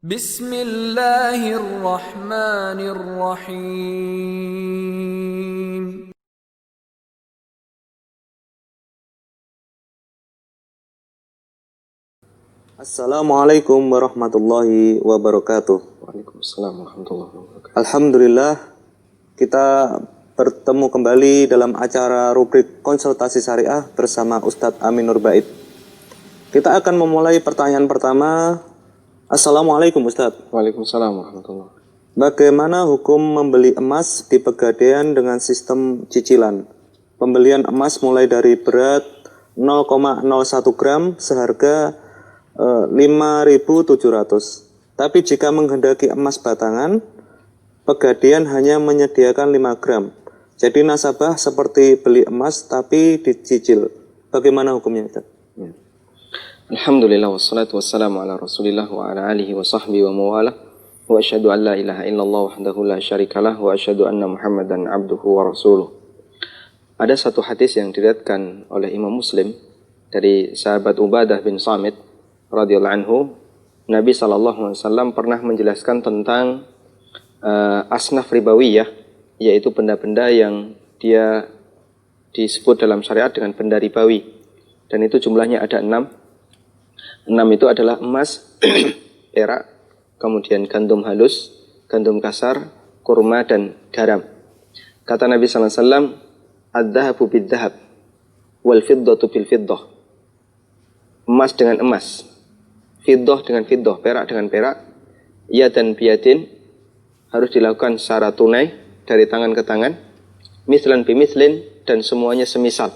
Bismillahirrahmanirrahim. Assalamualaikum warahmatullahi wabarakatuh. Waalaikumsalam warahmatullahi wabarakatuh. Alhamdulillah, kita bertemu kembali dalam acara rubrik konsultasi syariah bersama Ustadz Amin Nur Bait. Kita akan memulai pertanyaan pertama. Assalamualaikum Ustadz. Waalaikumsalam warahmatullahi wabarakatuh. Bagaimana hukum membeli emas di Pegadaian dengan sistem cicilan? Pembelian emas mulai dari berat 0,01 gram seharga 5.700. Tapi jika menghendaki emas batangan, Pegadaian hanya menyediakan 5 gram. Jadi nasabah seperti beli emas tapi dicicil. Bagaimana hukumnya Ustaz? Alhamdulillah wassalatu wassalamu ala Rasulillah wa ala alihi wa sahbihi wa mawalah. Wa asyhadu an la ilaha illallah wahdahu la syarikalah wa asyhadu anna Muhammadan abduhu wa rasuluh. Ada satu hadis yang diriwayatkan oleh Imam Muslim dari sahabat Ubadah bin Samit radhiyallahu anhu. Nabi SAW pernah menjelaskan tentang asnaf ribawiyah, yaitu benda-benda yang dia disebut dalam syariat dengan benda ribawi. Dan itu jumlahnya ada 6. 6 itu adalah emas, perak, kemudian gandum halus, gandum kasar, kurma, dan garam. Kata Nabi SAW, ad-dhahabu bid-dhahab, wal fiddatu bil fiddah. Emas dengan emas, fiddah dengan fiddah, perak dengan perak, yadan biyadin, harus dilakukan secara tunai dari tangan ke tangan, mislan bimislin, dan semuanya semisal.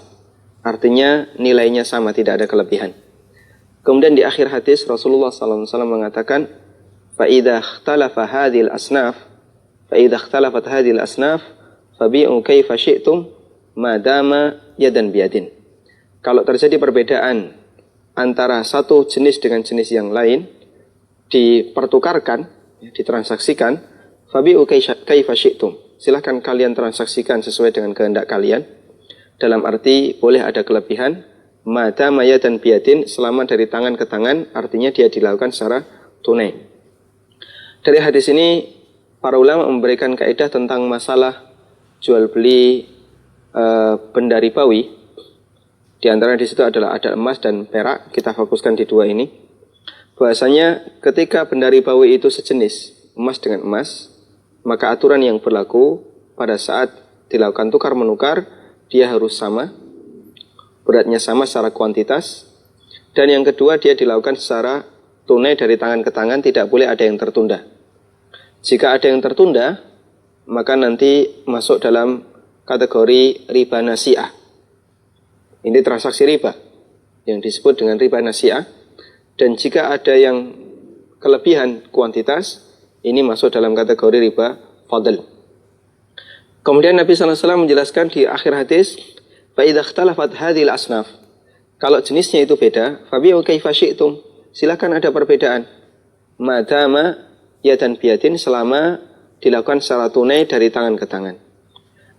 Artinya nilainya sama, tidak ada kelebihan. Kemudian di akhir hadis Rasulullah SAW mengatakan, فَإِذَا اخْتَلَفَ هَذِهِ الْأَصْنَافِ فَبِيعُوا كَيْفَ شِئْتُمْ مَا دَامَ يَدًا بِيَدٍ. Kalau terjadi perbedaan antara satu jenis dengan jenis yang lain, dipertukarkan, ditransaksikan, فَبِيعُوا كَيْفَ شِئْتُمْ. Silahkan kalian transaksikan sesuai dengan kehendak kalian. Dalam arti boleh ada kelebihan, madama yadan biyadin, selama dari tangan ke tangan, artinya dia dilakukan secara tunai. Dari hadis ini para ulama memberikan kaidah tentang masalah jual beli benda ribawi. Di antara di situ adalah ada emas dan perak. Kita fokuskan di dua ini. Bahwasanya ketika benda ribawi itu sejenis, emas dengan emas, maka aturan yang berlaku pada saat dilakukan tukar menukar, dia harus sama, beratnya sama secara kuantitas, dan yang kedua dia dilakukan secara tunai dari tangan ke tangan, tidak boleh ada yang tertunda. Jika ada yang tertunda, maka nanti masuk dalam kategori riba nasi'ah. Ini transaksi riba yang disebut dengan riba nasi'ah. Dan jika ada yang kelebihan kuantitas, ini masuk dalam kategori riba fadl. Kemudian Nabi SAW menjelaskan di akhir hadis, فَإِذَا اخْتَلَفَتْ هَذِهِ الْأَصْنَافِ. Kalau jenisnya itu beda, فَبِيعُوا كَيْفَ شِئْتُمْ. Silakan ada perbedaan. Madama yadan biyadin, selama dilakukan secara tunai dari tangan ke tangan.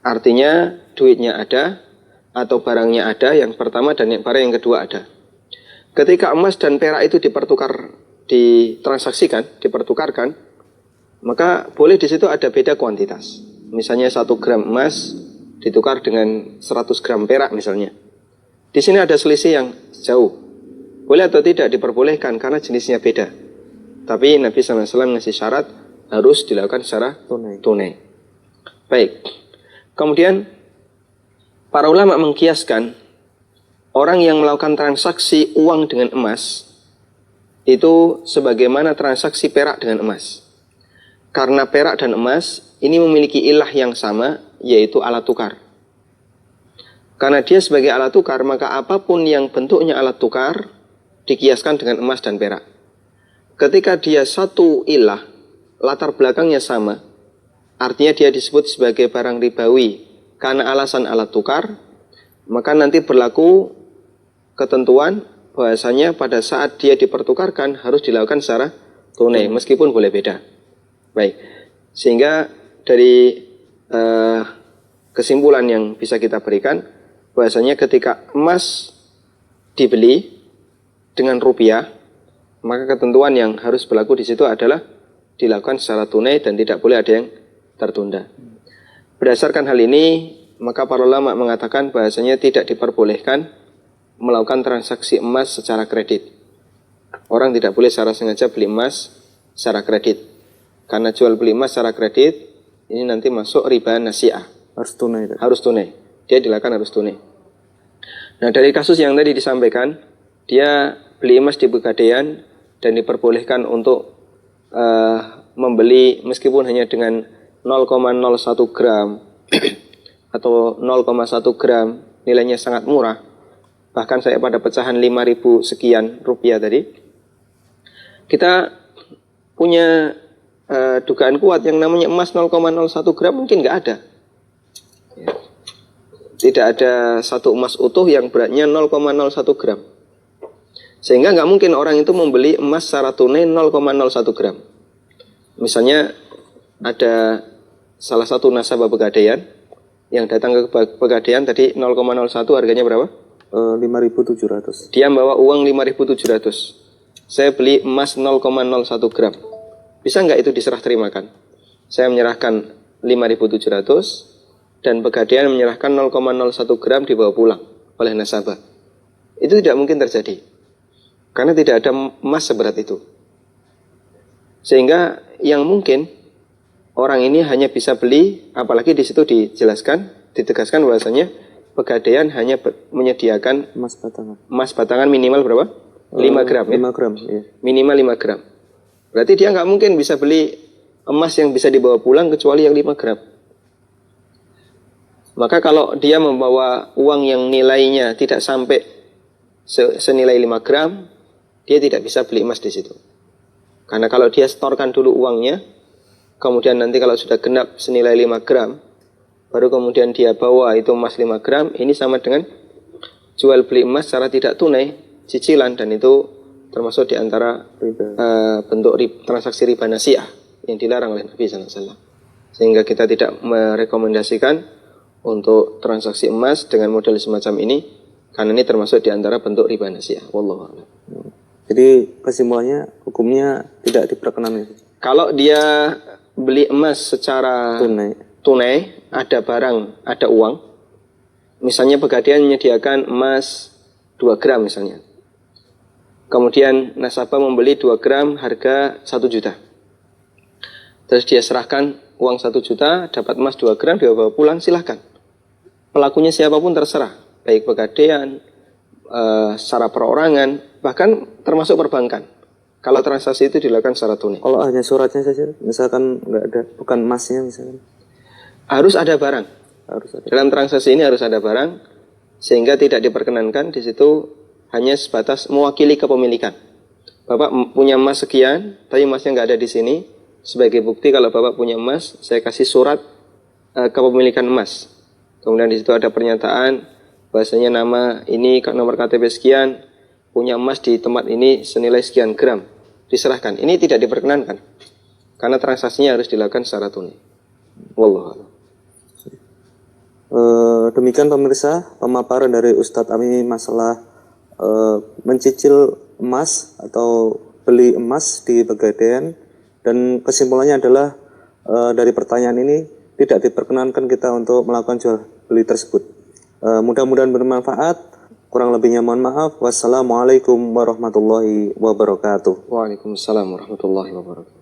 Artinya duitnya ada atau barangnya ada, yang pertama, dan yang barang yang kedua ada. Ketika emas dan perak itu dipertukarkan, maka boleh di situ ada beda kuantitas. Misalnya 1 gram emas ditukar dengan 100 gram perak misalnya. Di sini ada selisih yang jauh. Boleh atau tidak diperbolehkan karena jenisnya beda. Tapi Nabi SAW ngasih syarat harus dilakukan secara tunai. Baik. Kemudian para ulama mengkiaskan orang yang melakukan transaksi uang dengan emas itu sebagaimana transaksi perak dengan emas. Karena perak dan emas ini memiliki ilah yang sama, yaitu alat tukar. Karena dia sebagai alat tukar, maka apapun yang bentuknya alat tukar dikiaskan dengan emas dan perak. Ketika dia satu ilah, latar belakangnya sama, artinya dia disebut sebagai barang ribawi karena alasan alat tukar, maka nanti berlaku ketentuan bahwasanya pada saat dia dipertukarkan harus dilakukan secara tunai, meskipun boleh beda. Baik, sehingga dari kesimpulan yang bisa kita berikan, bahwasanya ketika emas dibeli dengan rupiah, maka ketentuan yang harus berlaku di situ adalah dilakukan secara tunai dan tidak boleh ada yang tertunda. Berdasarkan hal ini, maka para ulama mengatakan bahasanya tidak diperbolehkan melakukan transaksi emas secara kredit. Orang tidak boleh secara sengaja beli emas secara kredit. Karena jual beli emas secara kredit, ini nanti masuk riba nasi'ah. Harus tunai. Harus tunai. Dia dilakukan harus tunai. Nah, dari kasus yang tadi disampaikan, dia beli emas di Pegadaian dan diperbolehkan untuk membeli meskipun hanya dengan 0,01 gram atau 0,1 gram, nilainya sangat murah. Bahkan saya pada pecahan 5.000 sekian rupiah tadi, kita punya dugaan kuat yang namanya emas 0,01 gram mungkin nggak ada. Tidak ada satu emas utuh yang beratnya 0,01 gram. Sehingga nggak mungkin orang itu membeli emas secara tunai 0,01 gram. Misalnya ada salah satu nasabah Pegadaian yang datang ke Pegadaian tadi 0,01 harganya berapa? 5.700. Dia bawa uang 5.700. Saya beli emas 0,01 gram. Bisa nggak itu diserah terimakan? Saya menyerahkan 5.700 dan Pegadaian menyerahkan 0,01 gram dibawa pulang oleh nasabah. Itu tidak mungkin terjadi. Karena tidak ada emas seberat itu. Sehingga yang mungkin orang ini hanya bisa beli, apalagi di situ ditegaskan bahwasanya Pegadaian hanya menyediakan emas batangan minimal berapa? 5 gram ya? 5 gram, ya. Minimal 5 gram. Berarti dia nggak mungkin bisa beli emas yang bisa dibawa pulang kecuali yang 5 gram. Maka kalau dia membawa uang yang nilainya tidak sampai senilai 5 gram, dia tidak bisa beli emas di situ. Karena kalau dia setorkan dulu uangnya, kemudian nanti kalau sudah genap senilai 5 gram, baru kemudian dia bawa itu emas 5 gram, ini sama dengan jual beli emas secara tidak tunai, cicilan, dan itu termasuk di antara bentuk transaksi riba nasi'ah yang dilarang oleh Nabi SAW. Sehingga kita tidak merekomendasikan untuk transaksi emas dengan model semacam ini, karena ini termasuk di antara bentuk riba nasi'ah. Wallahu a'lam. Jadi kesimpulannya hukumnya tidak diperkenankan. Kalau dia beli emas secara tunai, ada barang, ada uang. Misalnya Pegadaian menyediakan emas 2 gram misalnya. Kemudian nasabah membeli 2 gram harga 1 juta. Terus dia serahkan uang 1 juta, dapat emas 2 gram, dia bawa pulang, silahkan. Pelakunya siapapun terserah. Baik Pegadaian, secara perorangan, bahkan termasuk perbankan. Kalau transaksi itu dilakukan secara tunai. Kalau hanya suratnya saja, misalkan nggak ada, bukan emasnya misalkan. Harus ada barang. Dalam transaksi ini harus ada barang, sehingga tidak diperkenankan di situ hanya sebatas mewakili kepemilikan. Bapak punya emas sekian, tapi emasnya nggak ada di sini. Sebagai bukti kalau Bapak punya emas, saya kasih surat kepemilikan emas. Kemudian di situ ada pernyataan bahasanya nama ini, nomor KTP sekian, punya emas di tempat ini senilai sekian gram. Diserahkan. Ini tidak diperkenankan. Karena transaksinya harus dilakukan secara tunai. Wallahu a'lam. Demikian pemirsa pemaparan dari Ustadz Ami masalah mencicil emas atau beli emas di Pegadaian, dan kesimpulannya adalah dari pertanyaan ini tidak diperkenankan kita untuk melakukan jual beli tersebut. Mudah-mudahan bermanfaat. Kurang lebihnya mohon maaf. Wassalamualaikum warahmatullahi wabarakatuh. Waalaikumsalam warahmatullahi wabarakatuh.